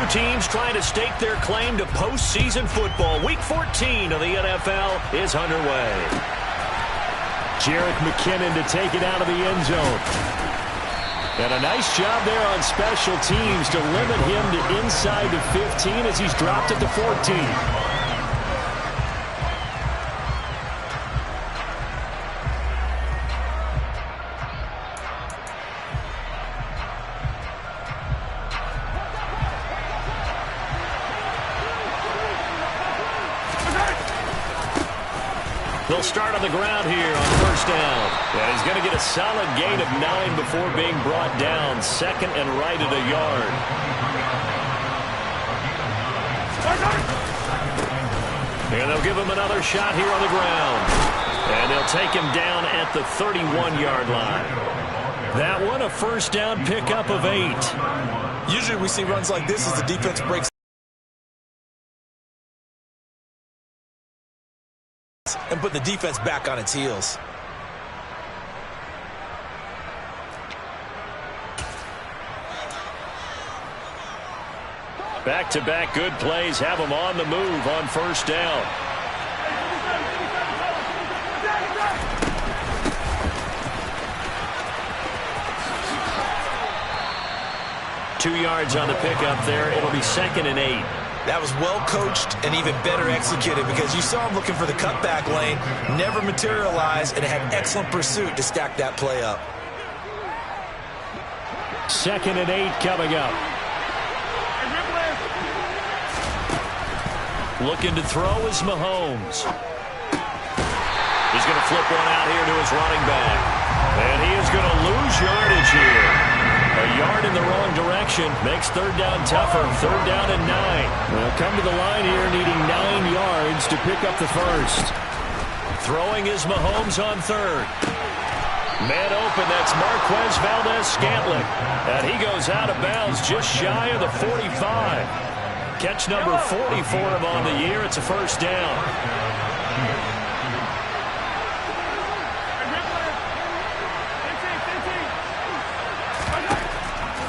teams trying to stake their claim to postseason football. Week 14 of the NFL is underway. Jerick McKinnon to take it out of the end zone. And a nice job there on special teams to limit him to inside the 15 as he's dropped at the 14. They'll start on the ground here on first down. And he's going to get a solid gain of 9 before being brought down. Second and right at a yard. And they'll give him another shot here on the ground. And they'll take him down at the 31-yard line. That one, a first down pickup of 8. Usually we see runs like this as the defense breaks and put the defense back on its heels. Back-to-back good plays have them on the move on first down. Two yards on the pickup there. It'll be second and 8. That was well coached and even better executed because you saw him looking for the cutback lane, never materialized, and had excellent pursuit to stack that play up. Second and 8 coming up. Looking to throw is Mahomes. He's going to flip one out here to his running back. And he is going to lose yardage here. A yard in the wrong direction makes third down tougher. Third down and 9. They'll come to the line here needing 9 yards to pick up the first. Throwing is Mahomes on third. Man open, that's Marquez Valdes-Scantling. And he goes out of bounds just shy of the 45. Catch number 40 for him on the year. It's a first down.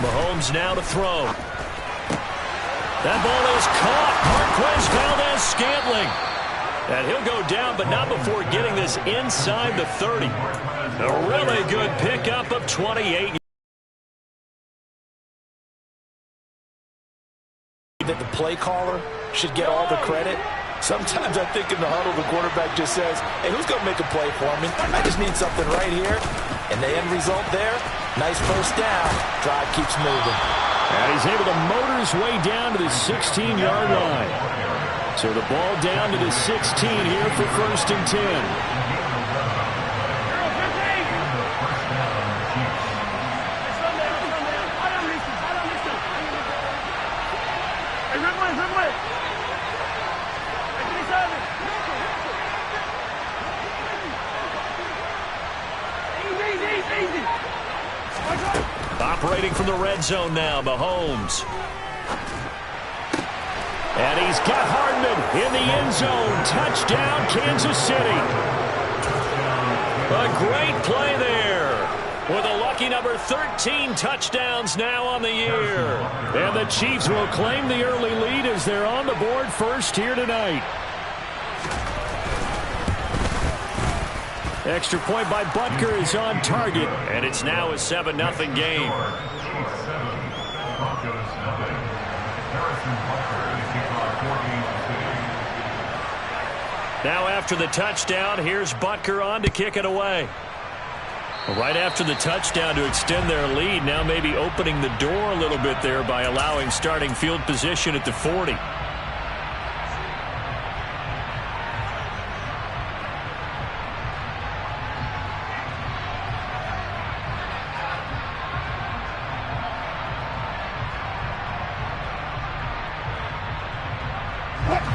Mahomes now to throw. That ball is caught. Marquez Valdes-Scantling. And he'll go down, but not before getting this inside the 30. A really good pickup of 28. That the play caller should get all the credit. Sometimes I think in the huddle the quarterback just says, hey, who's going to make a play for me? I just need something right here. And the end result there, nice first down. Drive keeps moving. And he's able to motor his way down to the 16-yard line. So the ball down to the 16 here for first and 10. Operating from the red zone now, Mahomes. And he's got Hardman in the end zone. Touchdown, Kansas City. A great play there. With a lucky number 13 touchdowns now on the year. And the Chiefs will claim the early lead as they're on the board first here tonight. Extra point by Butker is on target. And it's now a 7-0 game. Now after the touchdown, here's Butker on to kick it away. Right after the touchdown to extend their lead, now maybe opening the door a little bit there by allowing starting field position at the 40.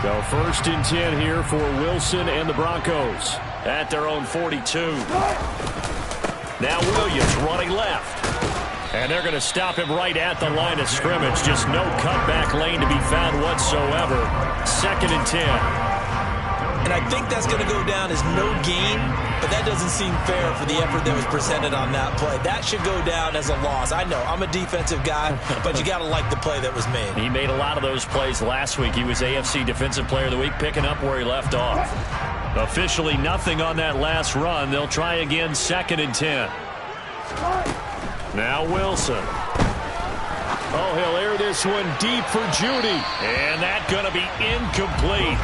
So first and 10 here for Wilson and the Broncos. At their own 42. Now Williams running left. And they're going to stop him right at the line of scrimmage. Just no cutback lane to be found whatsoever. Second and 10. And I think that's going to go down as no gain, but that doesn't seem fair for the effort that was presented on that play. That should go down as a loss. I know, I'm a defensive guy, but you got to like the play that was made. He made a lot of those plays last week. He was AFC Defensive Player of the Week, picking up where he left off. Officially nothing on that last run. They'll try again, 2nd and 10. Now Wilson. Oh, he'll air this one deep for Judy. And that's going to be incomplete.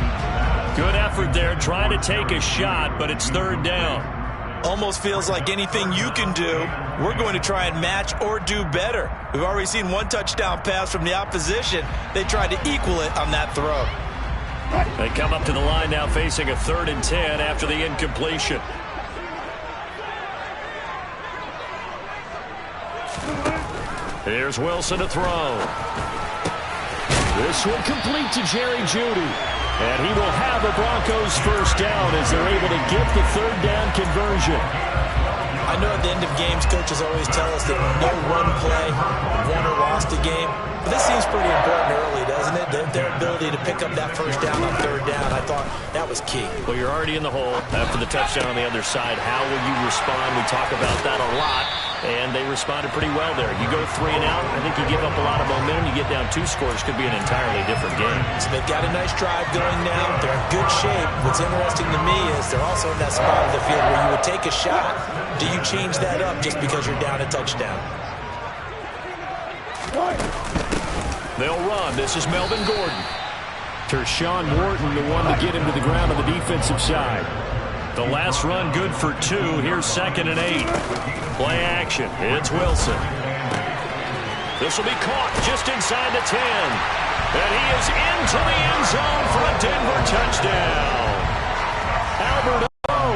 Good effort there, trying to take a shot, but it's 3rd down. Almost feels like anything you can do, we're going to try and match or do better. We've already seen one touchdown pass from the opposition. They tried to equal it on that throw. They come up to the line now facing a 3rd and 10 after the incompletion. Here's Wilson to throw. This one complete to Jerry Jeudy. And he will have the Broncos first down as they're able to get the 3rd down conversion. I know at the end of games, coaches always tell us that no one play won or lost a game. But this seems pretty important early, doesn't it? Their ability to pick up that first down on 3rd down, I thought that was key. Well, you're already in the hole after the touchdown on the other side. How will you respond? We talk about that a lot. And they responded pretty well there. You go 3 and out, I think you give up a lot of momentum. You get down 2 scores, could be an entirely different game. So they've got a nice drive going now. They're in good shape. What's interesting to me is they're also in that spot of the field where you would take a shot. Do you change that up just because you're down a touchdown? They'll run. This is Melvin Gordon. Tershawn Wharton, the one to get him to the ground on the defensive side. The last run good for 2. Here's 2nd and 8. Play action. It's Wilson. This will be caught just inside the 10. And he is into the end zone for a Denver touchdown. Albert O,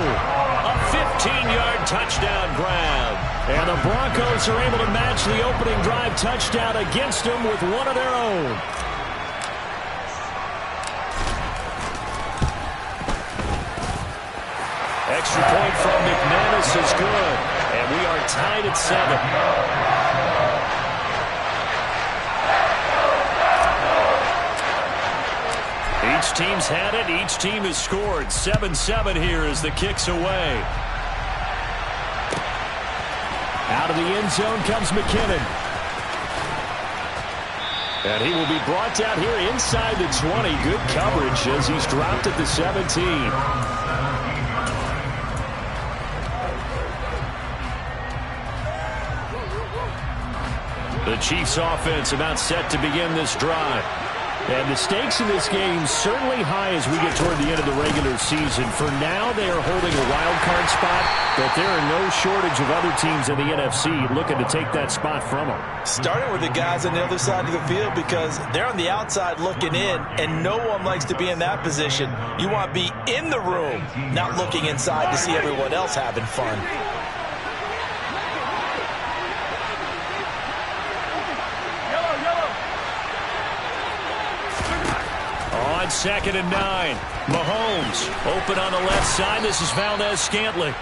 a 15-yard touchdown grab. And the Broncos are able to match the opening drive touchdown against them with one of their own. Extra point from McManus is good. And we are tied at 7. Each team's had it. Each team has scored. 7-7 here as the kick's away. Out of the end zone comes McKinnon. And he will be brought down here inside the 20. Good coverage as he's dropped at the 17. The Chiefs offense about set to begin this drive. And the stakes in this game certainly high as we get toward the end of the regular season. For now, they are holding a wild card spot, but there are no shortage of other teams in the NFC looking to take that spot from them. Starting with the guys on the other side of the field because they're on the outside looking in, and no one likes to be in that position. You want to be in the room, not looking inside to see everyone else having fun. On 2nd and 9, Mahomes open on the left side. This is Valdes-Scantling.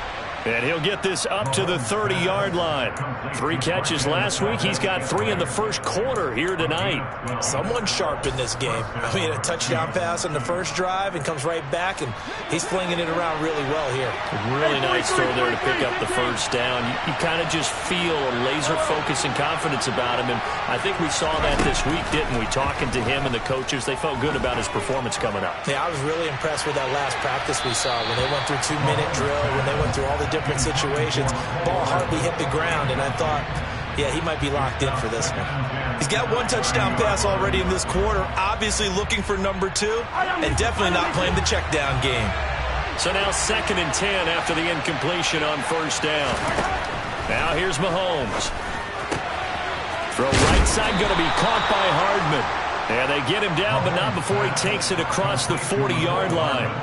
And he'll get this up to the 30-yard line. 3 catches last week. He's got 3 in the first quarter here tonight. Someone sharp in this game. I mean, a touchdown pass on the first drive and comes right back, and he's flinging it around really well here. Really nice throw there to pick up the first down. You kind of just feel a laser focus and confidence about him, and I think we saw that this week, didn't we? Talking to him and the coaches, they felt good about his performance coming up. Yeah, I was really impressed with that last practice we saw when they went through 2-minute drill, when they went through all the different situations. Ball hardly hit the ground, and I thought, yeah, he might be locked in for this one. He's got 1 touchdown pass already in this quarter, obviously looking for number 2, and definitely not playing the check down game. So now 2nd and 10 after the incompletion on first down. Now here's Mahomes. Throw right side, going to be caught by Hardman. And they get him down, but not before he takes it across the 40-yard line.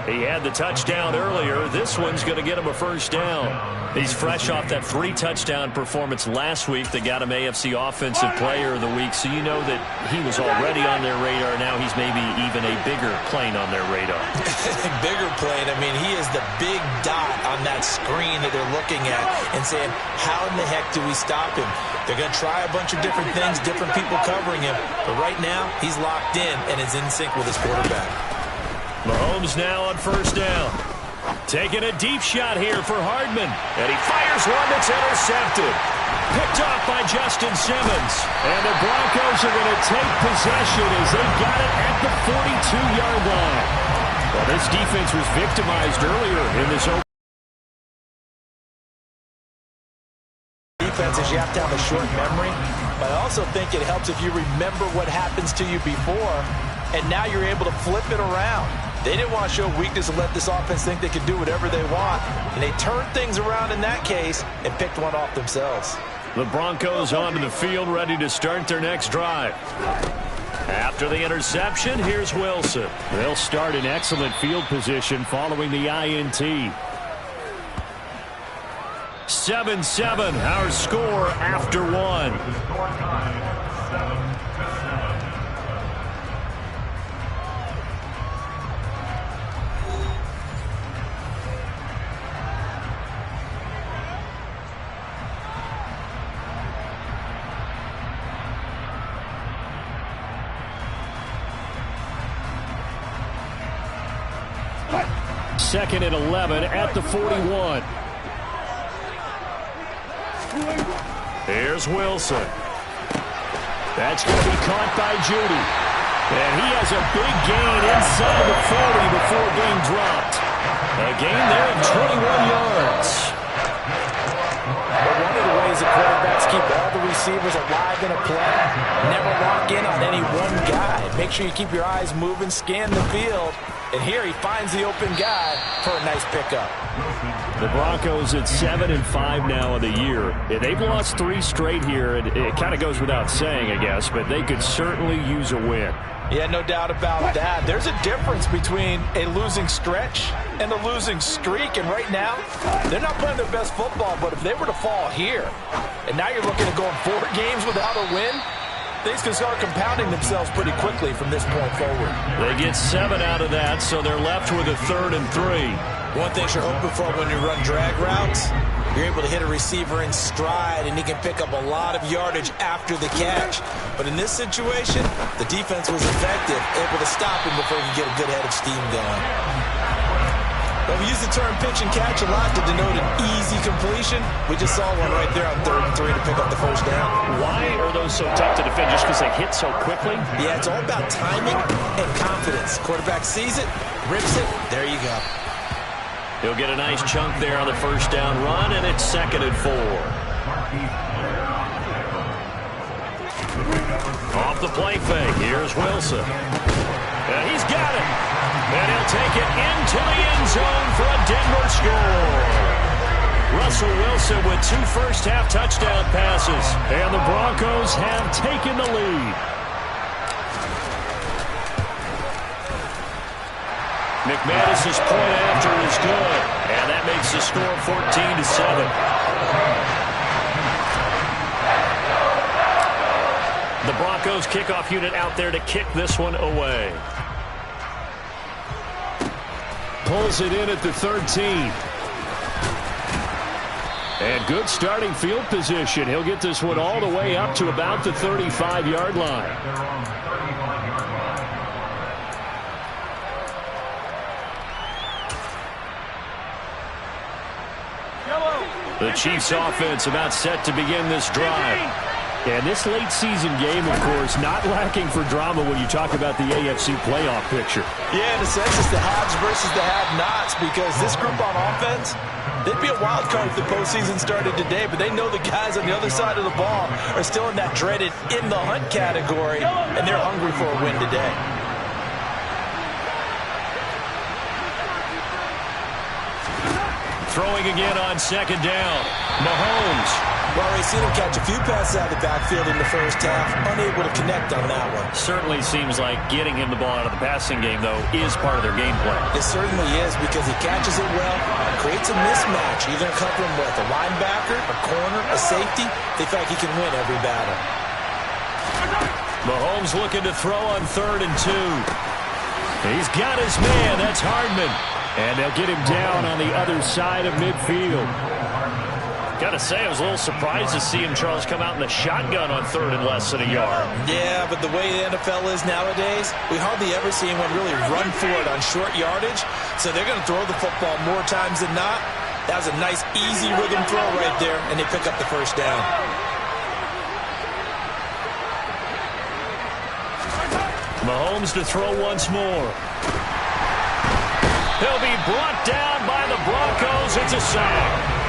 He had the touchdown earlier. This one's going to get him a first down. He's fresh off that 3-touchdown performance last week that got him AFC Offensive Player of the Week. So you know that he was already on their radar. Now he's maybe even a bigger plane on their radar. Bigger plane. I mean, he is the big dot on that screen that they're looking at and saying, how in the heck do we stop him? They're going to try a bunch of different things, different people covering him. But right now, he's locked in and is in sync with his quarterback. Mahomes now on first down. Taking a deep shot here for Hardman. And he fires one that's intercepted. Picked off by Justin Simmons. And the Broncos are going to take possession as they got it at the 42-yard line. Well, this defense was victimized earlier in this open. Defense is you have to have a short memory, but I also think it helps if you remember what happens to you before, and now you're able to flip it around. They didn't want to show weakness and let this offense think they could do whatever they want, and they turned things around in that case and picked one off themselves. The Broncos onto the field, ready to start their next drive. After the interception, here's Wilson. They'll start in excellent field position following the INT. 7-7, our score after one. Second and 11 at the 41. Here's Wilson. That's going to be caught by Judy. And he has a big gain inside the 40 before being dropped. A gain there of 21 yards. But one of the ways the quarterbacks keep all the receivers alive in a play, never lock in on any one guy. Make sure you keep your eyes moving, scan the field. And here he finds the open guy for a nice pickup. The Broncos at 7-5 now of the year. They've lost 3 straight here. It kind of goes without saying, I guess, but they could certainly use a win. Yeah, no doubt about that. There's a difference between a losing stretch and a losing streak. And right now, they're not playing their best football, but if they were to fall here, and now you're looking at going 4 games without a win, things can start compounding themselves pretty quickly from this point forward. They get 7 out of that, so they're left with a 3rd and 3. One thing you're hoping for when you run drag routes, you're able to hit a receiver in stride, and he can pick up a lot of yardage after the catch. But in this situation, the defense was effective, able to stop him before he could get a good head of steam going. But we use the term pitch and catch a lot to denote an easy completion. We just saw one right there on 3rd and 3 to pick up the first down. Why are those so tough to defend? Just because they hit so quickly? Yeah, it's all about timing and confidence. Quarterback sees it, rips it, there you go. He'll get a nice chunk there on the first down run, and it's 2nd and 4. Off the play fake, here's Wilson. And he's got it. And he'll take it into the end zone for a Denver score. Russell Wilson with 2 first-half touchdown passes. And the Broncos have taken the lead. McManus's point after is good. And that makes the score 14-7. The Broncos kickoff unit out there to kick this one away. Pulls it in at the 13. And good starting field position. He'll get this one all the way up to about the 35-yard line. The Chiefs offense about set to begin this drive. And this late season game, of course, not lacking for drama when you talk about the AFC playoff picture. Yeah, in a sense, it's the haves versus the have-nots, because this group on offense, they'd be a wild card if the postseason started today, but they know the guys on the other side of the ball are still in that dreaded in-the-hunt category, and they're hungry for a win today. Throwing again on 2nd down. Mahomes. Well, we've seen him catch a few passes out of the backfield in the first half, unable to connect on that one. Certainly seems like getting him the ball out of the passing game, though, is part of their game plan. It certainly is, because he catches it well, creates a mismatch. You're going to cover him with a linebacker, a corner, a safety. They feel like he can win every battle. Mahomes looking to throw on 3rd and 2. He's got his man. That's Hardman. And they'll get him down on the other side of midfield. Got to say, I was a little surprised to see him, Charles, come out in the shotgun on third and less than a yard. Yeah, but the way the NFL is nowadays, we hardly ever see anyone really run for it on short yardage. So they're going to throw the football more times than not. That was a nice, easy rhythm throw right there, and they pick up the first down. Mahomes to throw once more. He'll be brought down by the Broncos. It's a sack.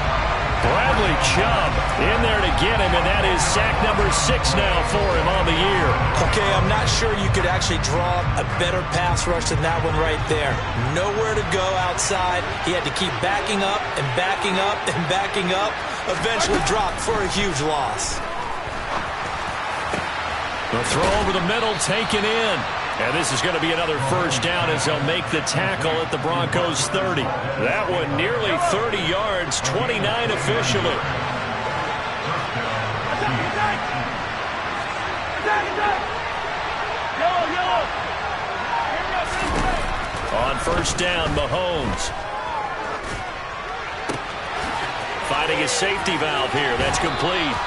Bradley Chubb in there to get him, and that is sack number 6 now for him on the year. Okay, I'm not sure you could actually draw a better pass rush than that one right there. Nowhere to go outside. He had to keep backing up and backing up and backing up. Eventually dropped for a huge loss. The throw over the middle taken in. And this is going to be another first down as they'll make the tackle at the Broncos 30. That one nearly 30 yards, 29 officially. On first down, Mahomes. Finding his safety valve here. That's complete.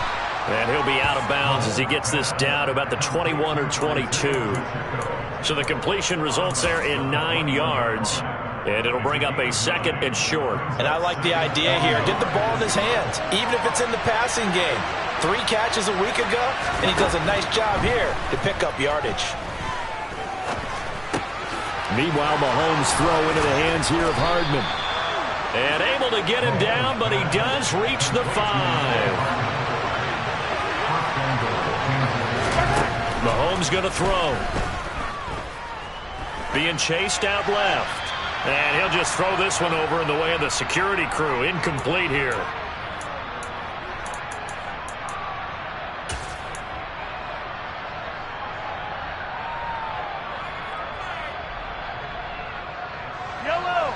And he'll be out of bounds as he gets this down to about the 21 or 22. So the completion results there in 9 yards. And it'll bring up a second and short. And I like the idea here. Get the ball in his hands, even if it's in the passing game. 3 catches a week ago, and he does a nice job here to pick up yardage. Meanwhile, Mahomes throw into the hands here of Hardman. And able to get him down, but he does reach the 5. Mahomes going to throw. Being chased out left. And he'll just throw this one over in the way of the security crew. Incomplete here. Yellow.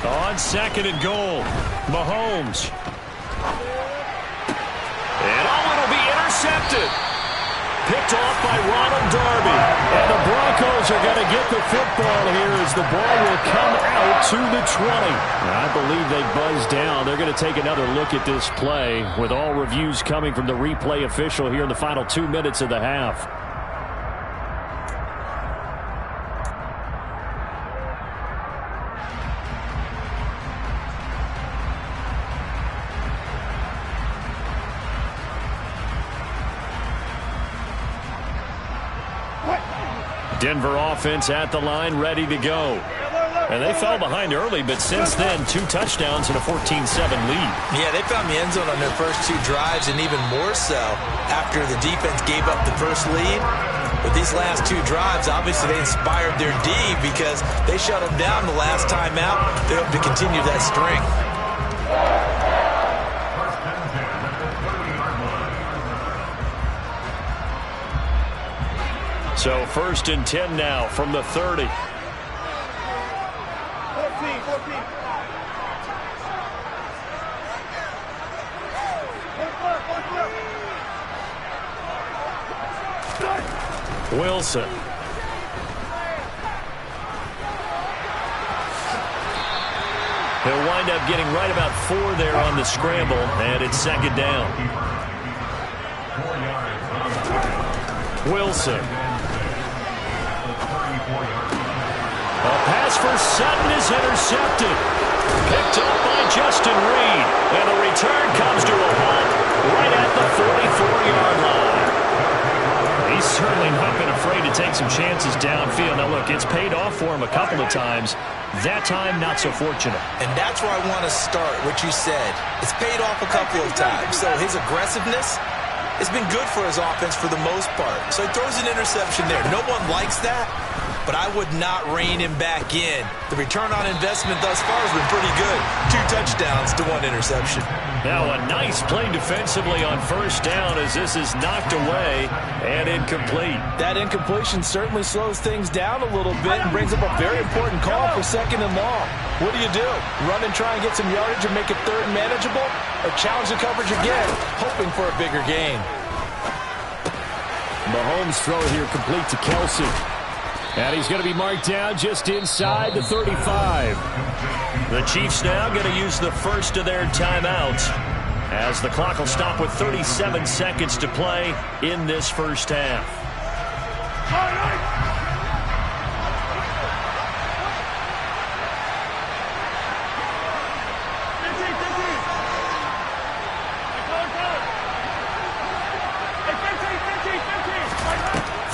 On second and goal, Mahomes. And it'll be intercepted. Picked off by Ronald Darby. And the Broncos are going to get the football here as the ball will come out to the 20. I believe they buzzed down. They're going to take another look at this play with all reviews coming from the replay official here in the final 2 minutes of the half. Denver offense at the line, ready to go. And they fell behind early, but since then, 2 touchdowns and a 14-7 lead. Yeah, they found the end zone on their first 2 drives, and even more so after the defense gave up the first lead. With these last 2 drives, obviously they inspired their D because they shut them down the last time out. They hope to continue that string. So first and 10 now from the 30. 14. Wilson. He'll wind up getting right about 4 there on the scramble, and it's second down. Wilson. A pass for Sutton is intercepted. Picked up by Justin Reed. And the return comes to a halt right at the 44-yard line. He's certainly not been afraid to take some chances downfield. Now, look, it's paid off for him a couple of times. That time, not so fortunate. And that's where I want to start, what you said. It's paid off a couple of times. So his aggressiveness has been good for his offense for the most part. So he throws an interception there. No one likes that. but I would not rein him back in. The return on investment thus far has been pretty good. 2 touchdowns to 1 interception. Now a nice play defensively on first down as this is knocked away and incomplete. That incompletion certainly slows things down a little bit and brings up a very important call for 2nd and long. What do? Run and try and get some yardage and make it 3rd and manageable? Or challenge the coverage again, hoping for a bigger gain? Mahomes' throw here complete to Kelsey. And he's going to be marked down just inside the 35. The Chiefs now going to use the first of their timeouts as the clock will stop with 37 seconds to play in this first half.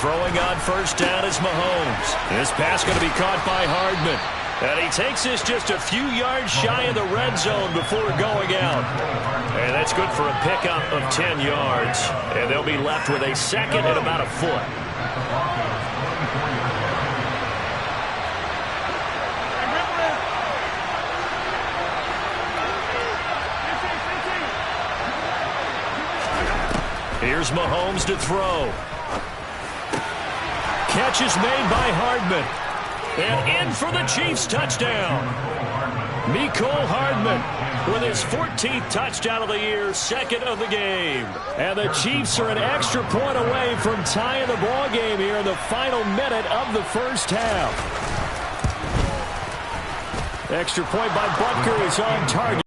Throwing on first down is Mahomes. This pass going to be caught by Hardman. And he takes this just a few yards shy of the red zone before going out. And that's good for a pickup of 10 yards. And they'll be left with a 2nd and about a foot. Here's Mahomes to throw. Catch is made by Hardman. And in for the Chiefs touchdown. Mecole Hardman with his 14th touchdown of the year, 2nd of the game. And the Chiefs are an extra point away from tying the ball game here in the final minute of the first half. Extra point by Butker is on target.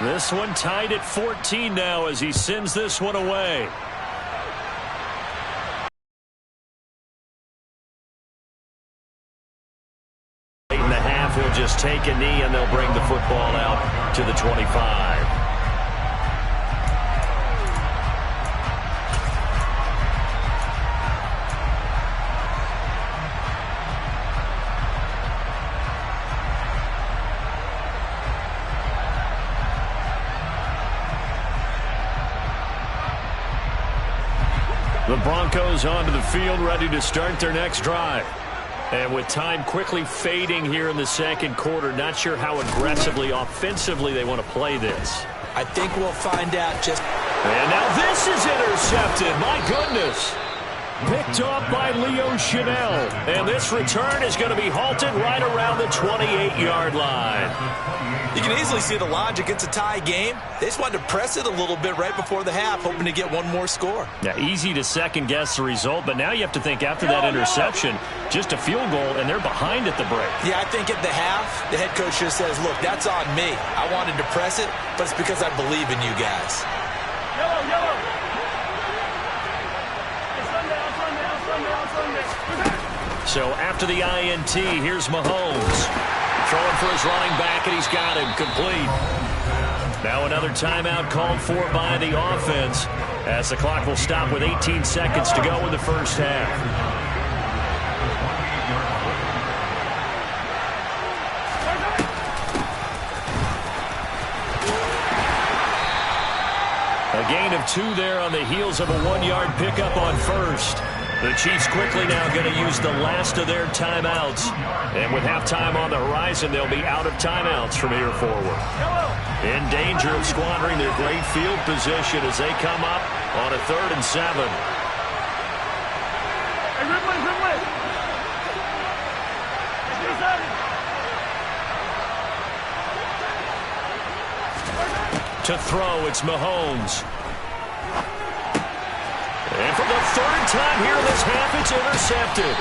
This one tied at 14 now as he sends this one away. Late in the half, he'll just take a knee and they'll bring the football out to the 25. The Broncos onto the field, ready to start their next drive. And with time quickly fading here in the 2nd quarter, not sure how aggressively, offensively they want to play this. I think we'll find out just... And now this is intercepted. My goodness. Picked off by Leo Chanel. And this return is going to be halted right around the 28-yard line. You can easily see the logic. It's a tie game. They just wanted to press it a little bit right before the half, hoping to get one more score. Yeah, easy to second-guess the result, but now you have to think after that interception, just a field goal, and they're behind at the break. Yeah, I think at the half, the head coach just says, look, that's on me. I wanted to press it, but it's because I believe in you guys. So after the INT, here's Mahomes. Throwing for his running back, and he's got him complete. Now another timeout called for by the offense as the clock will stop with 18 seconds to go in the first half. A gain of 2 there on the heels of a 1-yard pickup on first. The Chiefs quickly now going to use the last of their timeouts. And with halftime on the horizon, they'll be out of timeouts from here forward. In danger of squandering their great field position as they come up on a 3rd and 7. To throw, it's Mahomes. And for the 3rd time here in this half, it's intercepted.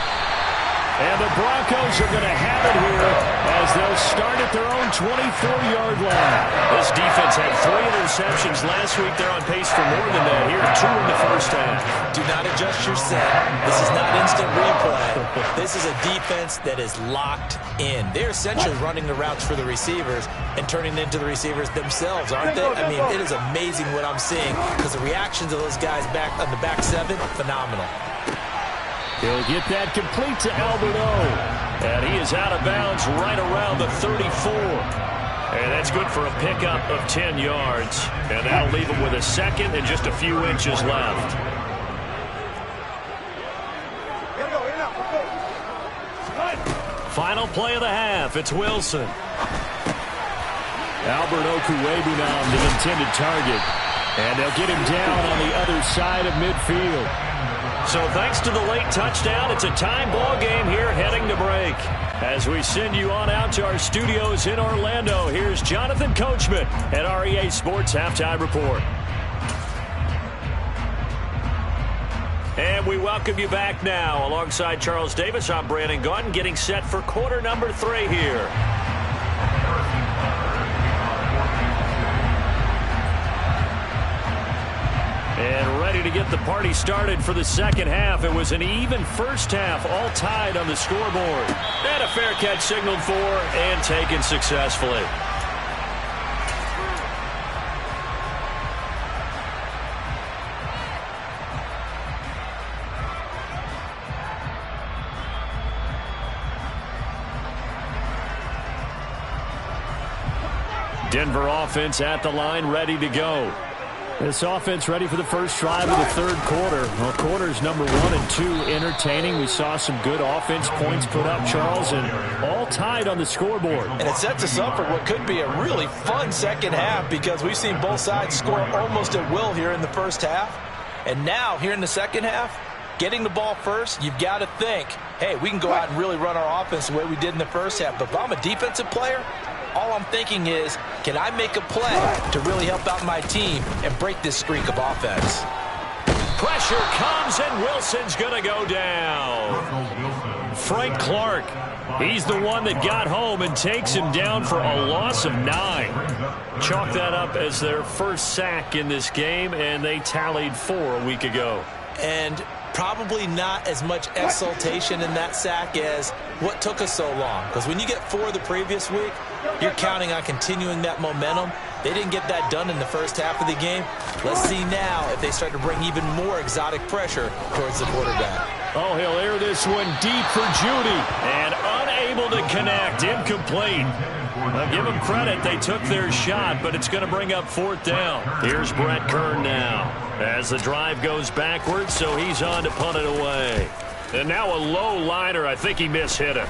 And the Broncos are going to have it here as they'll start at their own 24-yard line. This defense had 3 interceptions last week. They're on pace for more than that here, 2 in the first half. Do not adjust your set. This is not instant replay. This is a defense that is locked in. They're essentially running the routes for the receivers and turning into the receivers themselves, aren't they? I mean, it is amazing what I'm seeing because the reactions of those guys back on the back 7, phenomenal. He'll get that complete to Albert O. And he is out of bounds right around the 34. And that's good for a pickup of 10 yards. And that'll leave him with a second and just a few inches left. Final play of the half. It's Wilson. Albert Okwuegbunam, the intended target. And they'll get him down on the other side of midfield. So thanks to the late touchdown, it's a tie ball game here heading to break. As we send you on out to our studios in Orlando, here's Jonathan Coachman at REA Sports Halftime Report. And we welcome you back now. Alongside Charles Davis, I'm Brandon Gaudin, getting set for quarter number 3 here. And ready to get the party started for the second half. It was an even first half, all tied on the scoreboard. And a fair catch signaled for and taken successfully. Denver offense at the line, ready to go. This offense ready for the first drive of the third quarter. Well, quarters number 1 and 2 entertaining. We saw some good offense points put up, Charles, and all tied on the scoreboard. And it sets us up for what could be a really fun second half because we've seen both sides score almost at will here in the first half. And now, here in the second half, getting the ball first, you've got to think, hey, we can go out and really run our offense the way we did in the first half. But if I'm a defensive player, all I'm thinking is, can I make a play to really help out my team and break this streak of offense? Pressure comes, and Wilson's going to go down. Frank Clark, he's the one that got home and takes him down for a loss of 9. Chalk that up as their first sack in this game, and they tallied 4 a week ago. And probably not as much exultation in that sack as what took us so long. Because when you get 4 the previous week, you're counting on continuing that momentum. They didn't get that done in the first half of the game. Let's see now if they start to bring even more exotic pressure towards the quarterback. Oh, he'll air this one deep for Judy. And unable to connect. Incomplete. Now, give them credit. They took their shot, but it's going to bring up 4th down. Here's Brett Kern now as the drive goes backwards, so he's on to punt it away. And now a low liner. I think he mishit him.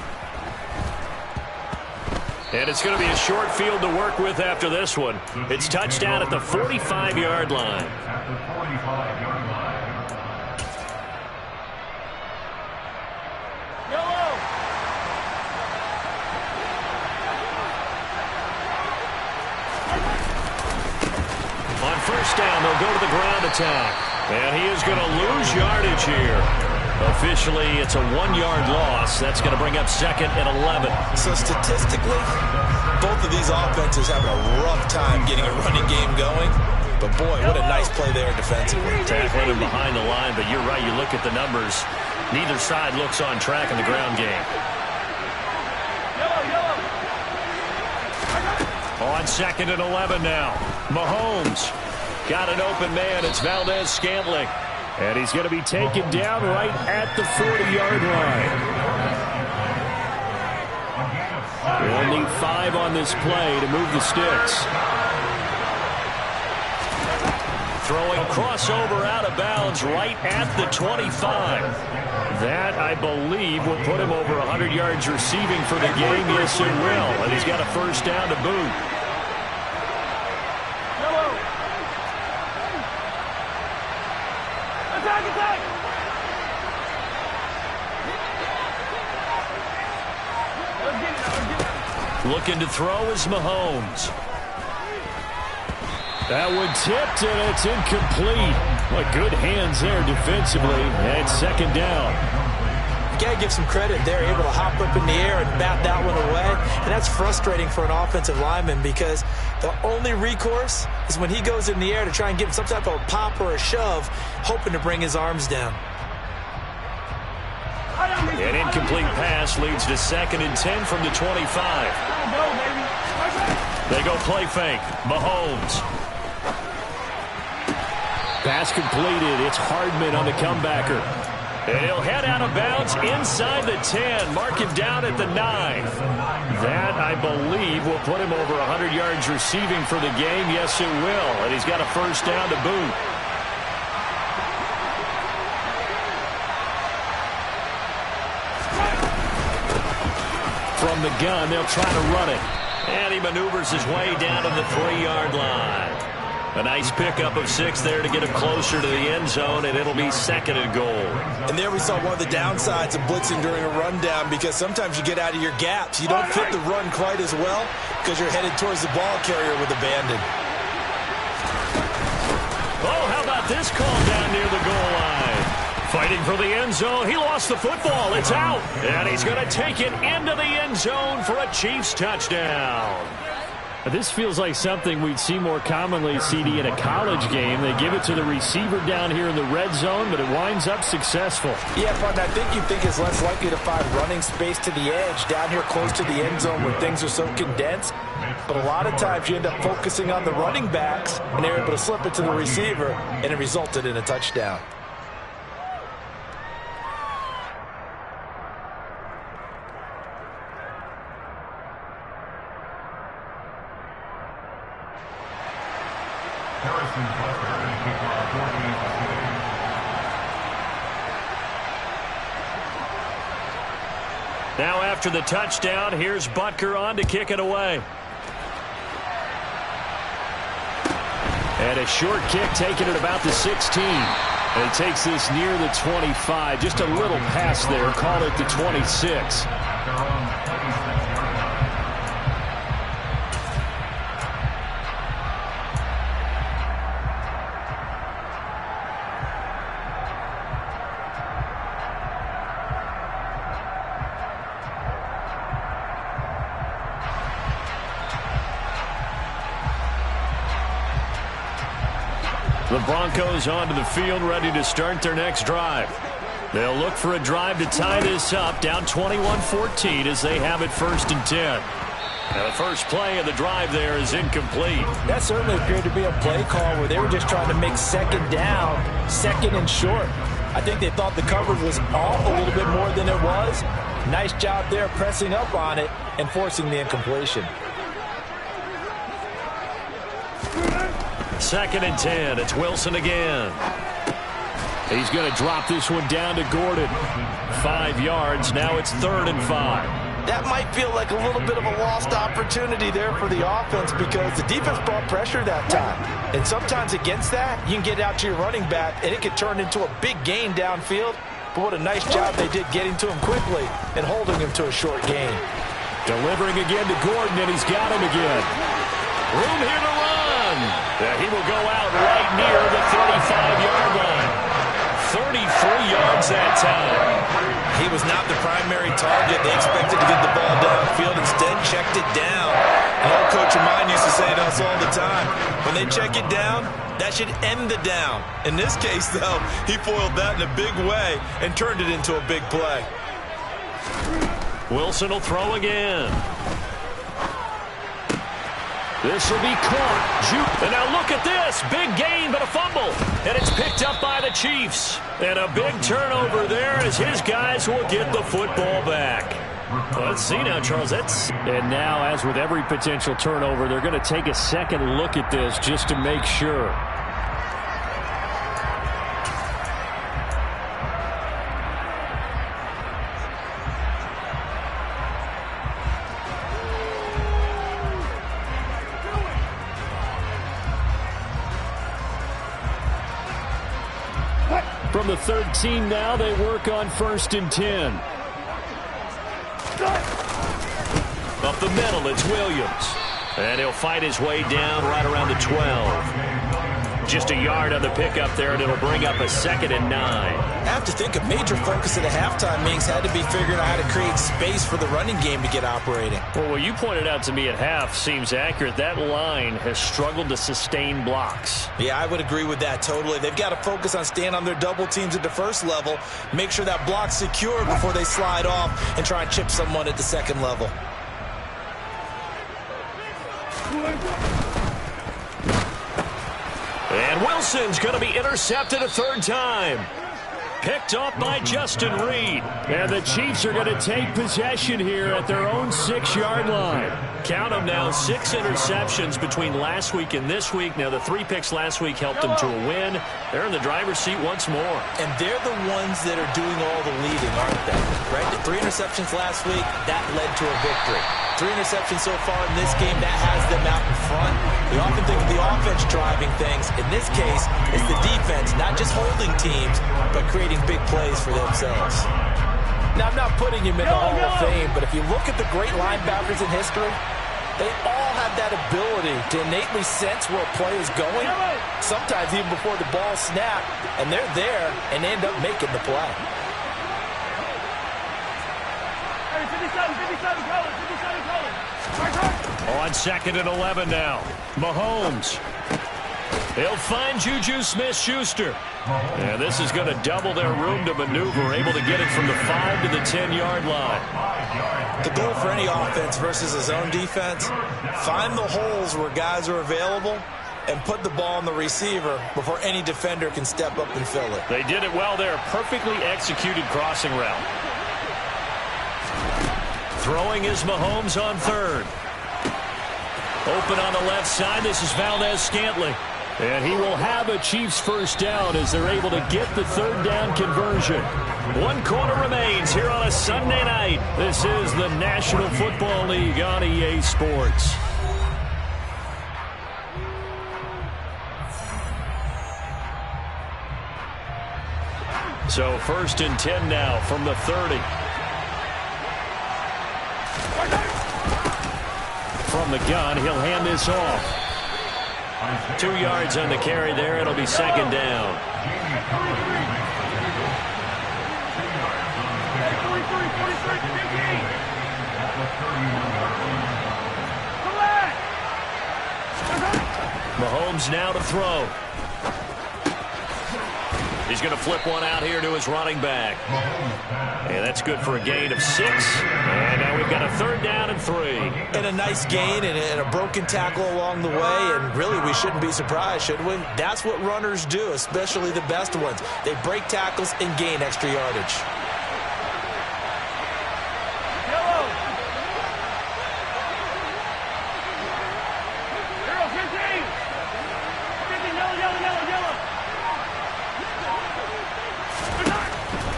And it's going to be a short field to work with after this one. It's touchdown at the 45-yard line. On first down, they'll go to the ground attack. And he is going to lose yardage here. Officially, it's a 1-yard loss. That's going to bring up 2nd and 11. So statistically, both of these offenses having a rough time getting a running game going. But boy, what a nice play there defensively. Tackling him behind the line, but you're right. You look at the numbers. Neither side looks on track in the ground game. On 2nd and 11 now. Mahomes got an open man. It's Valdez-Scantling. And he's going to be taken down right at the 40-yard line. Only 5 on this play to move the sticks. Throwing a crossover out of bounds right at the 25. That, I believe, will put him over 100 yards receiving for the game. Yes, it will. And he's got a first down to boot. Looking to throw is Mahomes. That one tipped, and it's incomplete. What good hands there defensively. And 2nd down. You got to give some credit. They're able to hop up in the air and bat that one away. And that's frustrating for an offensive lineman because the only recourse is when he goes in the air to try and give him some type of a pop or a shove, hoping to bring his arms down. An incomplete pass leads to 2nd and 10 from the 25. They go play fake. Mahomes. Pass completed. It's Hardman on the comebacker. And he'll head out of bounds inside the 10. Mark him down at the 9. That, I believe, will put him over 100 yards receiving for the game. Yes, it will. And he's got a first down to boot. From the gun, they'll try to run it. And he maneuvers his way down to the 3-yard line. A nice pickup of 6 there to get him closer to the end zone, and it'll be 2nd and goal. And there we saw one of the downsides of blitzing during a rundown, because sometimes you get out of your gaps. You don't fit the run quite as well because you're headed towards the ball carrier with abandon. Oh, how about this call down near the goal line? Fighting for the end zone. He lost the football. It's out. And he's going to take it into the end zone for a Chiefs touchdown. This feels like something we'd see more commonly, CD, in a college game. They give it to the receiver down here in the red zone, but it winds up successful. Yeah, but I think you think it's less likely to find running space to the edge down here close to the end zone when things are so condensed. But a lot of times you end up focusing on the running backs, and they're able to slip it to the receiver, and it resulted in a touchdown. Now after the touchdown, here's Butker on to kick it away. And a short kick taken at about the 16. And he takes this near the 25. Just a little pass there. Call it the 26. The Broncos onto the field, ready to start their next drive. They'll look for a drive to tie this up, down 21-14 as they have it 1st and 10. And the first play of the drive there is incomplete. That certainly appeared to be a play call where they were just trying to make 2nd down, 2nd and short. I think they thought the coverage was off a little bit more than it was. Nice job there pressing up on it and forcing the incompletion. 2nd and 10. It's Wilson again. He's going to drop this one down to Gordon. 5 yards. Now it's 3rd and 5. That might feel like a little bit of a lost opportunity there for the offense because the defense brought pressure that time. And sometimes against that, you can get out to your running back, and it could turn into a big gain downfield. But what a nice job they did getting to him quickly and holding him to a short gain. Delivering again to Gordon, and he's got him again. Room here to run. He will go out right near the 35-yard line. 33 yards that time. He was not the primary target. They expected to get the ball downfield. Instead, checked it down. An old coach of mine used to say to us all the time, when they check it down, that should end the down. In this case, though, he foiled that in a big way and turned it into a big play. Wilson will throw again. This will be caught. And now look at this. Big gain, but a fumble. And it's picked up by the Chiefs. And a big turnover there as his guys will get the football back. Let's see now, Charles. And now, as with every potential turnover, they're going to take a second look at this just to make sure. From the 13 now, they work on 1st and 10. Up the middle, it's Williams. And he'll fight his way down right around the 12. Just a yard on the pickup there, and it'll bring up a 2nd and 9. I have to think a major focus at the halftime meetings had to be figuring out how to create space for the running game to get operating. Well, what you pointed out to me at half seems accurate. That line has struggled to sustain blocks. Yeah, I would agree with that totally. They've got to focus on staying on their double teams at the first level, make sure that block's secure before they slide off and try and chip someone at the second level. And Wilson's going to be intercepted a 3rd time. Picked off by Justin Reed. And the Chiefs are going to take possession here at their own 6-yard line. Count them now, 6 interceptions between last week and this week. Now, the 3 picks last week helped them to a win. They're in the driver's seat once more. And they're the ones that are doing all the leading, aren't they? Right? The 3 interceptions last week, that led to a victory. 3 interceptions so far in this game, that has them out in front. We often think of the offense driving things. In this case, it's the defense, not just holding teams, but creating big plays for themselves. Now, I'm not putting him in the Hall of Fame, but if you look at the great linebackers in history, they all have that ability to innately sense where a play is going, sometimes even before the ball snapped, and they're there and end up making the play. On 2nd and 11 now. Mahomes. He'll find Juju Smith-Schuster. And this is going to double their room to maneuver, able to get it from the 5 to the 10-yard line. The goal for any offense versus a zone defense, find the holes where guys are available and put the ball on the receiver before any defender can step up and fill it. They did it well there. Perfectly executed crossing route. Throwing is Mahomes on 3rd. Open on the left side. This is Valdes-Scantling. And he will have a Chiefs first down as they're able to get the 3rd down conversion. 1 quarter remains here on a Sunday night. This is the National Football League on EA Sports. So 1st and 10 now from the 30. From the gun, he'll hand this off. 2 yards on the carry there. It'll be 2nd down. Mahomes now to throw. He's going to flip one out here to his running back. And that's good for a gain of 6. And now we've got a 3rd down and 3. And a nice gain and a broken tackle along the way. And really, we shouldn't be surprised, should we? That's what runners do, especially the best ones. They break tackles and gain extra yardage.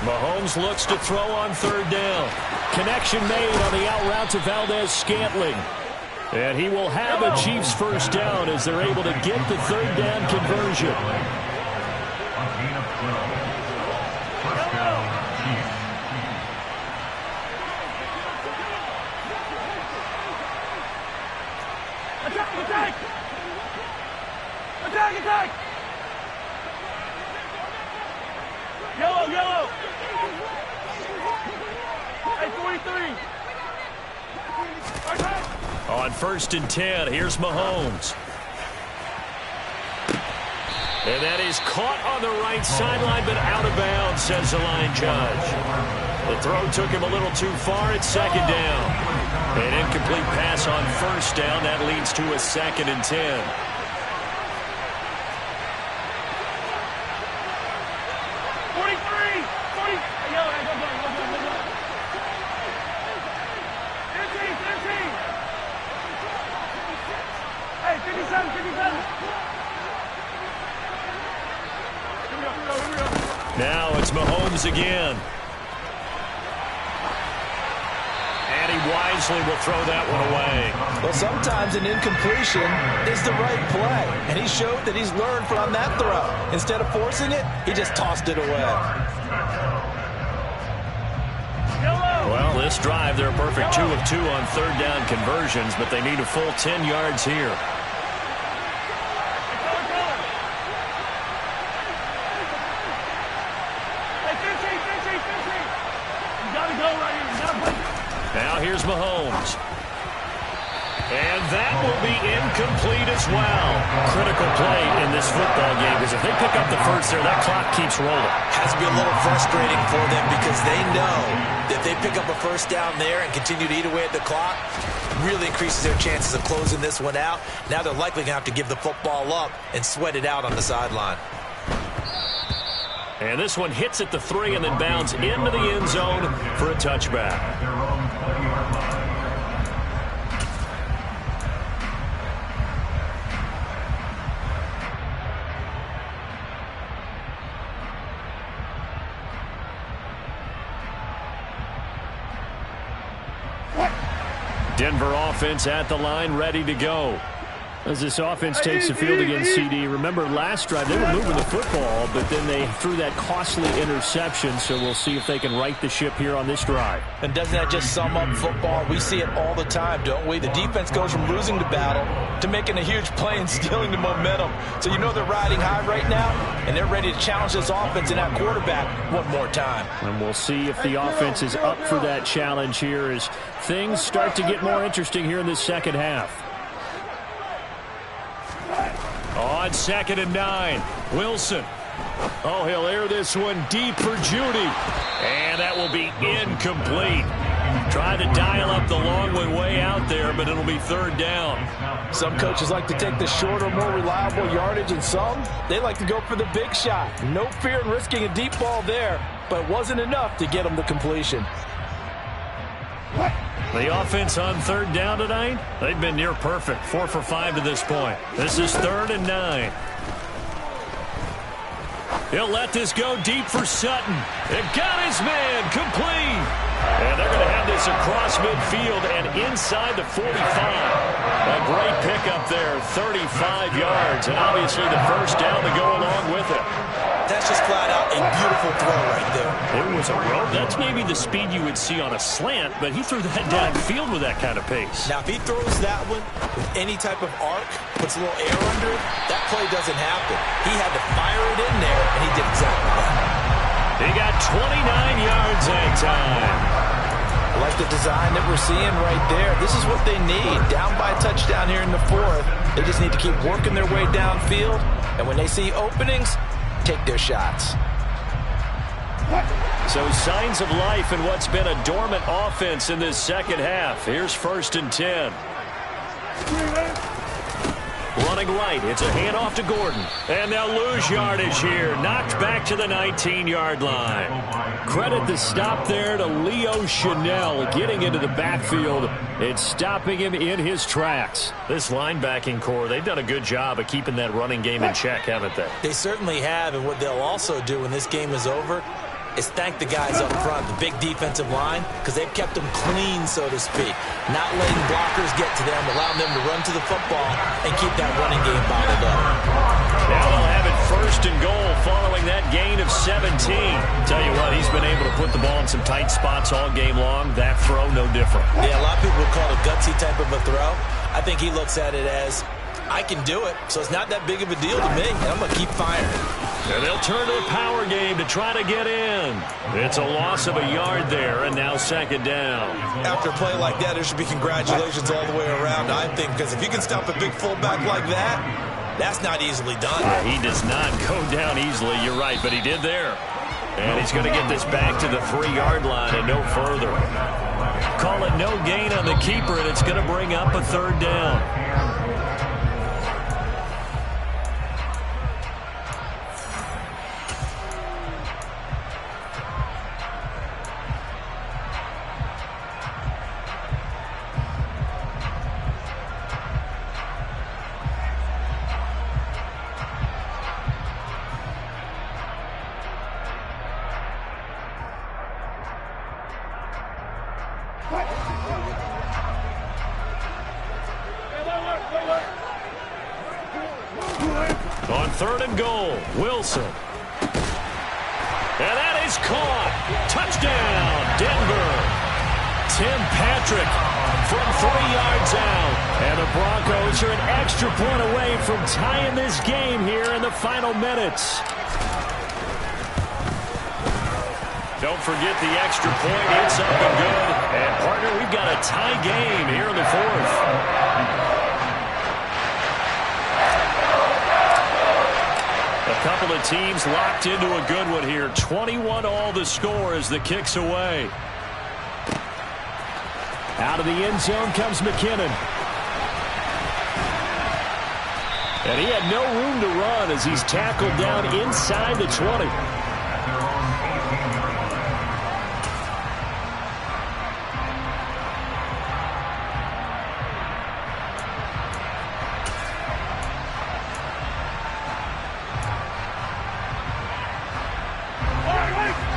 Mahomes looks to throw on 3rd down. Connection made on the out route to Valdes-Scantling. And he will have a Chiefs first down as they're able to get the 3rd down conversion. First down, Chiefs. Attack! Attack! Attack! Yellow! Hey, 43! On 1st and 10, here's Mahomes. And that is caught on the right sideline, but out of bounds, says the line judge. The throw took him a little too far. It's 2nd down. An incomplete pass on 1st down. That leads to a 2nd and 10. Now it's Mahomes again. And he wisely will throw that one away. Well, sometimes an incompletion is the right play. And he showed that he's learned from that throw. Instead of forcing it, he just tossed it away. Well, this drive, they're a perfect 2 of 2 on 3rd down conversions, but they need a full 10 yards here. Now here's Mahomes. And that will be incomplete as well. Critical play in this football game, because if they pick up the first there, that clock keeps rolling. Has to be a little frustrating for them because they know that they pick up a first down there and continue to eat away at the clock, really increases their chances of closing this one out. Now they're likely going to have to give the football up and sweat it out on the sideline. And this one hits at the 3 and then bounds into the end zone for a touchback. Denver offense at the line, ready to go. As this offense takes the field against CD, remember last drive they were moving the football, but then they threw that costly interception, so we'll see if they can right the ship here on this drive. And doesn't that just sum up football? We see it all the time, don't we? The defense goes from losing the battle to making a huge play and stealing the momentum. So you know they're riding high right now, and they're ready to challenge this offense and that quarterback one more time. And we'll see if the offense is up for that challenge here as things start to get more interesting here in this second half. On 2nd and 9, Wilson. Oh, he'll air this one deep for Judy. And that will be incomplete. Trying to dial up the long one way out there, but it'll be 3rd down. Some coaches like to take the shorter, more reliable yardage, and some, they like to go for the big shot. No fear in risking a deep ball there, but it wasn't enough to get them the completion. The offense on 3rd down tonight, they've been near perfect, 4 for 5 to this point. This is 3rd and 9. He'll let this go deep for Sutton. It got his man complete. And they're going to have this across midfield and inside the 45. A great pickup there, 35 yards, and obviously the first down to go along with it. That's just flat out a beautiful throw right there. It was a rope. That's maybe the speed you would see on a slant, but he threw that downfield with that kind of pace. Now, if he throws that one with any type of arc, puts a little air under it, that play doesn't happen. He had to fire it in there, and he did exactly that. He got 29 yards that time. I like the design that we're seeing right there. This is what they need. Down by a touchdown here in the 4th. They just need to keep working their way downfield, and when they see openings, take their shots. So signs of life in what's been a dormant offense in this second half. Here's 1st and 10. Running right, it's a handoff to Gordon. And they'll lose yardage here. Knocked back to the 19-yard line. Credit the stop there to Leo Chanel getting into the backfield and stopping him in his tracks. This linebacking core, they've done a good job of keeping that running game in check, haven't they? They certainly have, and what they'll also do when this game is over is thank the guys up front, the big defensive line, because they've kept them clean, so to speak. Not letting blockers get to them, allowing them to run to the football and keep that running game bottled up. Now they'll have it 1st and goal following that gain of 17. Tell you what, he's been able to put the ball in some tight spots all game long. That throw, no different. Yeah, a lot of people would call it a gutsy type of a throw. I think he looks at it as, I can do it, so it's not that big of a deal to me, and I'm going to keep firing. And they'll turn to the power game to try to get in. It's a loss of a yard there, and now 2nd down. After a play like that, there should be congratulations all the way around, I think, because if you can stop a big fullback like that, that's not easily done. He does not go down easily, you're right, but he did there. And he's going to get this back to the 3-yard line and no further. Call it no gain on the keeper, and it's going to bring up a 3rd down. On 3rd and goal, Wilson. And that is caught. Touchdown, Denver. Tim Patrick from 3 yards out. And the Broncos are an extra point away from tying this game here in the final minutes. Don't forget the extra point. It's up and good. And, partner, we've got a tie game here in the 4th. A couple of teams locked into a good one here. 21-all the score as the kick's away. Out of the end zone comes McKinnon. And he had no room to run as he's tackled down inside the 20.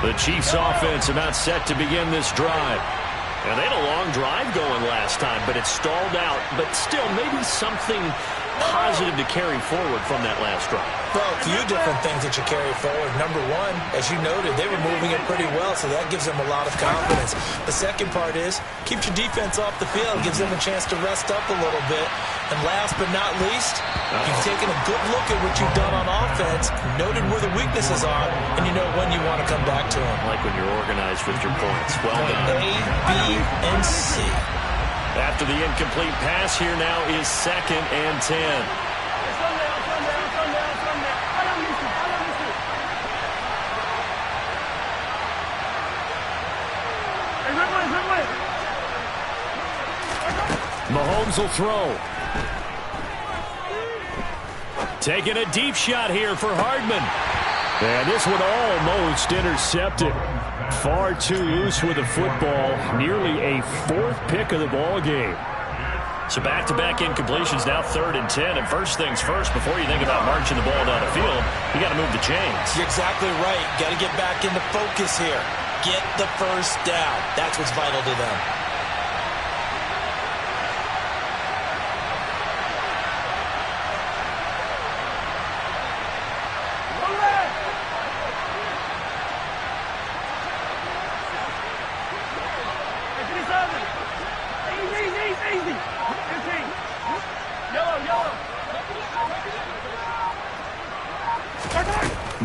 The Chiefs offense about set to begin this drive. And they had a long drive going last time, but it stalled out. But still, maybe something positive to carry forward from that last drive. Well, a few different things that you carry forward. Number one, as you noted, they were moving it pretty well, so that gives them a lot of confidence. The second part is, keeps your defense off the field, gives them a chance to rest up a little bit. And last but not least, you've taken a good look at what you've done on offense, noted where the weaknesses are, and you know when you want to come back to them. Like when you're organized with your points. Well Point done. A, B, and C. After the incomplete pass, here now is 2nd and 10. Mahomes will throw. Taking a deep shot here for Hardman. And this one almost intercepted. Far too loose with the football. Nearly a 4th pick of the ball game. So back-to-back incompletions, now 3rd and 10. And first things first, before you think about marching the ball down the field, you got to move the chains. You're exactly right. Got to get back into focus here. Get the first down. That's what's vital to them.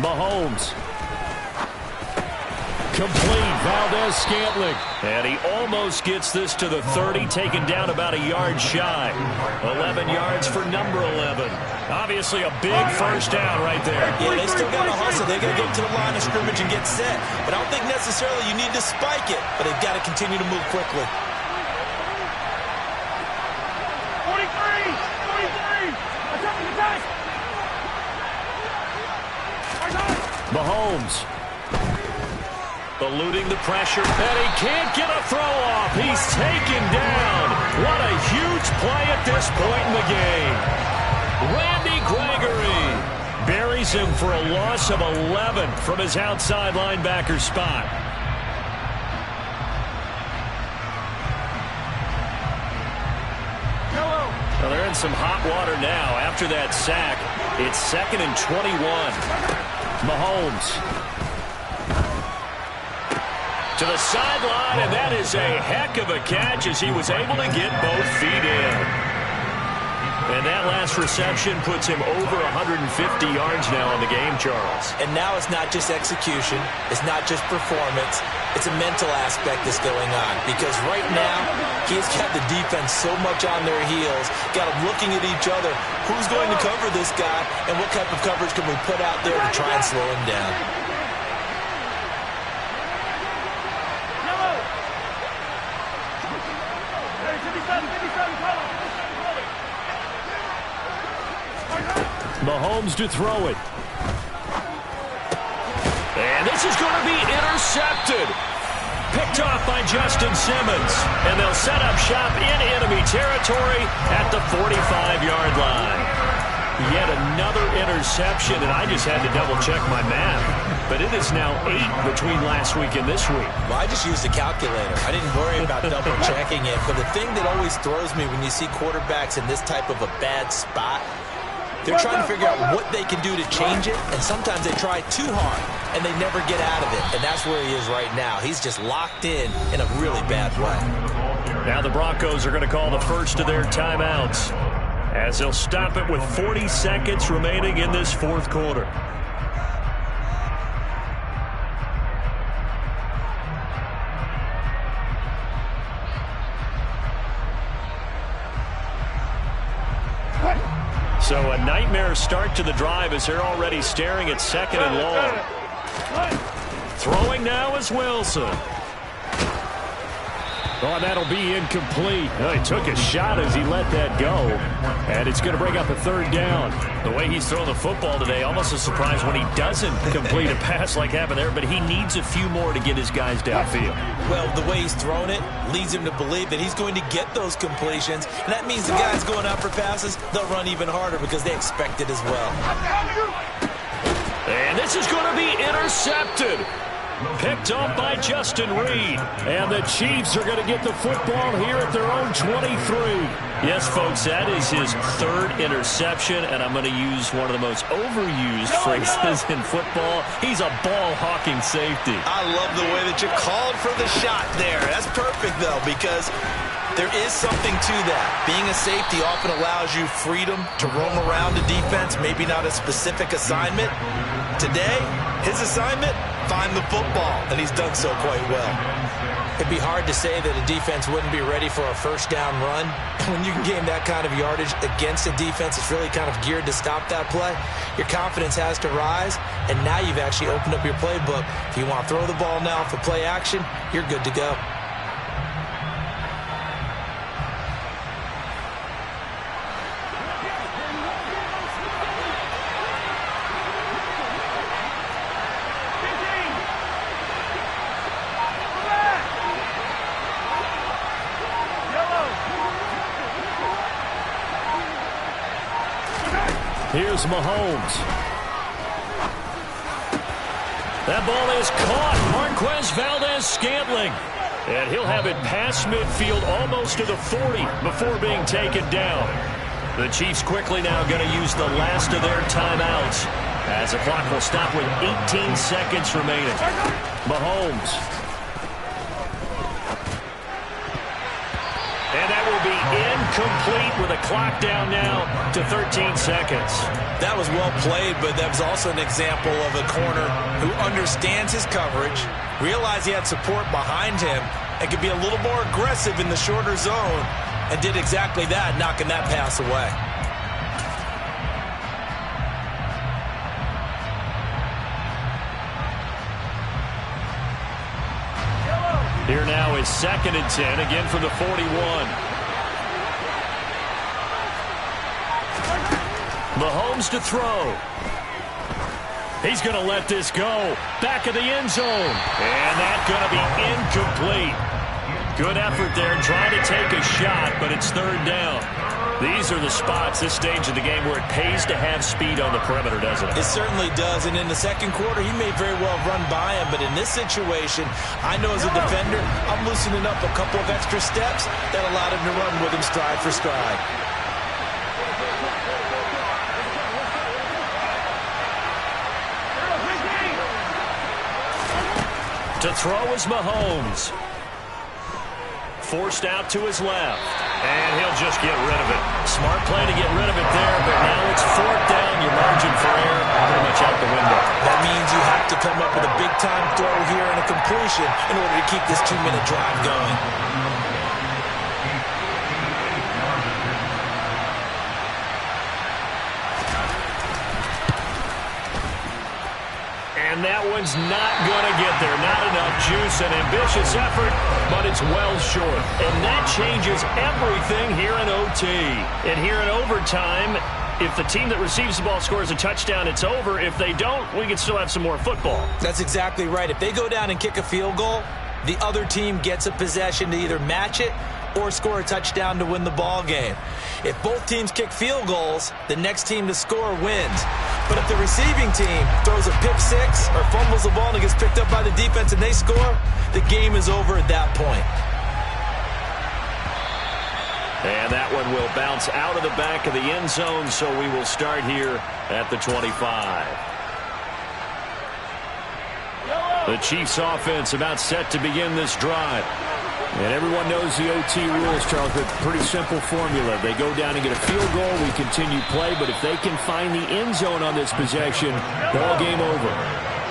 Mahomes. Complete. Valdez-Scantling. And he almost gets this to the 30, taken down about a yard shy. 11 yards for number 11. Obviously a big first down right there. Yeah, they still got to hustle. They got to get to the line of scrimmage and get set. But I don't think necessarily you need to spike it, but they've got to continue to move quickly. 43! Attack! Mahomes. Eluding the pressure, and he can't get a throw off. He's taken down. What a huge play at this point in the game. Randy Gregory buries him for a loss of 11 from his outside linebacker spot. Well, they're in some hot water now. After that sack, it's 2nd and 21. Mahomes. To the sideline, and that is a heck of a catch as he was able to get both feet in. And that last reception puts him over 150 yards now on the game, Charles. And now it's not just execution. It's not just performance. It's a mental aspect that's going on. Because right now, he's got the defense so much on their heels, got them looking at each other. Who's going to cover this guy, and what type of coverage can we put out there to try and slow him down? Mahomes to throw it. And this is going to be intercepted. Picked off by Justin Simmons. And they'll set up shop in enemy territory at the 45-yard line. Yet another interception, and I just had to double-check my math. But it is now 8 between last week and this week. Well, I just used a calculator. I didn't worry about double-checking it. But the thing that always throws me when you see quarterbacks in this type of a bad spot, they're trying to figure out what they can do to change it, and sometimes they try too hard, and they never get out of it. And that's where he is right now. He's just locked in a really bad way. Now the Broncos are going to call the first of their timeouts, as they'll stop it with 40 seconds remaining in this 4th quarter. So a nightmare start to the drive as they're already staring at 2nd and long. Throwing now is Wilson. Oh, that'll be incomplete. Well, he took a shot as he let that go. And it's going to bring up a 3rd down. The way he's thrown the football today, almost a surprise when he doesn't complete a pass like happened there, but he needs a few more to get his guys downfield. Well, the way he's thrown it leads him to believe that he's going to get those completions. And that means the guys going out for passes, they'll run even harder because they expect it as well. And this is going to be intercepted. Picked off by Justin Reed. And the Chiefs are going to get the football here at their own 23. Yes, folks, that is his third interception, and I'm going to use one of the most overused phrases in football. He's a ball-hawking safety. I love the way that you called for the shot there. That's perfect, though, because there is something to that. Being a safety often allows you freedom to roam around the defense, maybe not a specific assignment. Today, his assignment, find the football, and he's done so quite well. It'd be hard to say that a defense wouldn't be ready for a first down run. When you can gain that kind of yardage against a defense that's really kind of geared to stop that play, your confidence has to rise, and now you've actually opened up your playbook. If you want to throw the ball now for play action, you're good to go. Here's Mahomes. That ball is caught. Marquez Valdes-Scantling. And he'll have it past midfield almost to the 40 before being taken down. The Chiefs quickly now going to use the last of their timeouts as the clock will stop with 18 seconds remaining. Mahomes. And that will be incomplete with a clock down now to 13 seconds. That was well played, but that was also an example of a corner who understands his coverage, realized he had support behind him, and could be a little more aggressive in the shorter zone, and did exactly that, knocking that pass away. Here now is 2nd and 10, again from the 41. Mahomes to throw. He's going to let this go. Back of the end zone. And that's going to be incomplete. Good effort there, trying to take a shot, but it's 3rd down. These are the spots, this stage of the game, where it pays to have speed on the perimeter, doesn't it? It certainly does, and in the second quarter, he may very well run by him, but in this situation, I know as a defender, I'm loosening up a couple of extra steps that allowed him to run with him stride for stride. To throw is Mahomes. Forced out to his left. And he'll just get rid of it. Smart play to get rid of it there, but now it's 4th down. Your margin for error pretty much out the window. That means you have to come up with a big-time throw here and a completion in order to keep this 2-minute drive going. And that one's not going to get there. Not enough juice. An ambitious effort, but it's well short. And that changes everything here in OT. And here in overtime, if the team that receives the ball scores a touchdown, it's over. If they don't, we can still have some more football. That's exactly right. If they go down and kick a field goal, the other team gets a possession to either match it or score a touchdown to win the ball game. If both teams kick field goals, the next team to score wins. But if the receiving team throws a pick six or fumbles the ball and it gets picked up by the defense and they score, the game is over at that point. And that one will bounce out of the back of the end zone, so we will start here at the 25. The Chiefs offense about set to begin this drive. And everyone knows the OT rules, Charles, but pretty simple formula. They go down and get a field goal, we continue play, but if they can find the end zone on this possession, ball game over.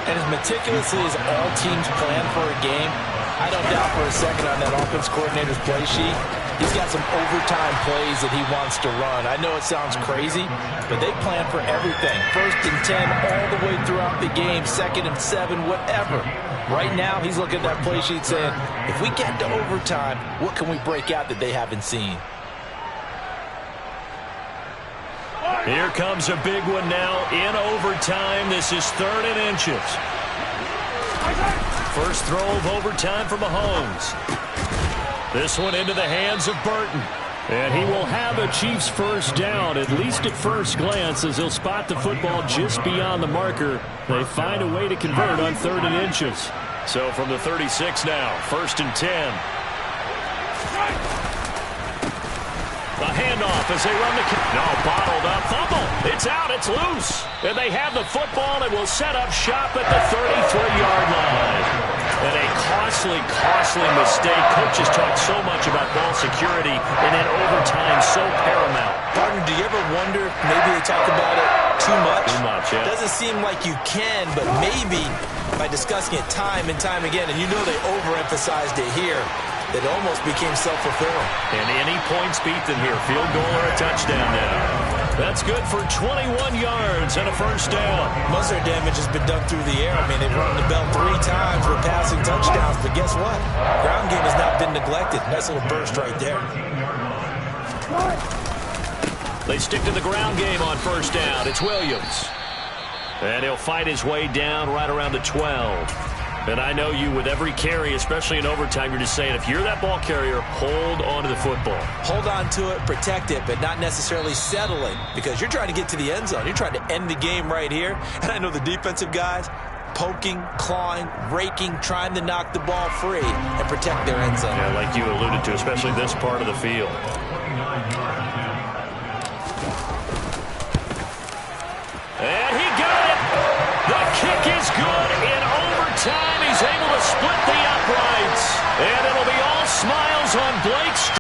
And as meticulously as all teams plan for a game, I don't doubt for a second on that offense coordinator's play sheet, he's got some overtime plays that he wants to run. I know it sounds crazy, but they plan for everything. 1st and 10 all the way throughout the game, 2nd and 7, whatever. Right now, he's looking at that play sheet saying, if we get to overtime, what can we break out that they haven't seen? Here comes a big one now in overtime. This is 3rd and inches. First throw of overtime for Mahomes. This one into the hands of Burton. And he will have a Chiefs first down, at least at first glance, as he'll spot the football just beyond the marker. They find a way to convert on 3rd and inches. So from the 36 now, 1st and 10. The handoff as they run the kick. No, bottled up. Fumble. It's out. It's loose. And they have the football and will set up shop at the 33-yard line. And a costly mistake. Coaches talk so much about ball security and in overtime so paramount. Partner, do you ever wonder if maybe they talk about it too much? Too much, yeah. Doesn't seem like you can, but maybe by discussing it time and time again, and you know they overemphasized it here, it almost became self-fulfilling. And any points beat them here. Field goal or a touchdown now. That's good for 21 yards and a 1st down. Most of their damage has been done through the air. I mean, they've rung the bell 3 times with passing touchdowns, but guess what? Ground game has not been neglected. Nice little burst right there. They stick to the ground game on 1st down. It's Williams. And he'll fight his way down right around the 12. And I know you, with every carry, especially in overtime, you're just saying, if you're that ball carrier, hold on to the football. Hold on to it, protect it, but not necessarily settling, because you're trying to get to the end zone. You're trying to end the game right here. And I know the defensive guys poking, clawing, raking, trying to knock the ball free and protect their end zone. Yeah, like you alluded to, especially this part of the field. And he got it. The kick is good.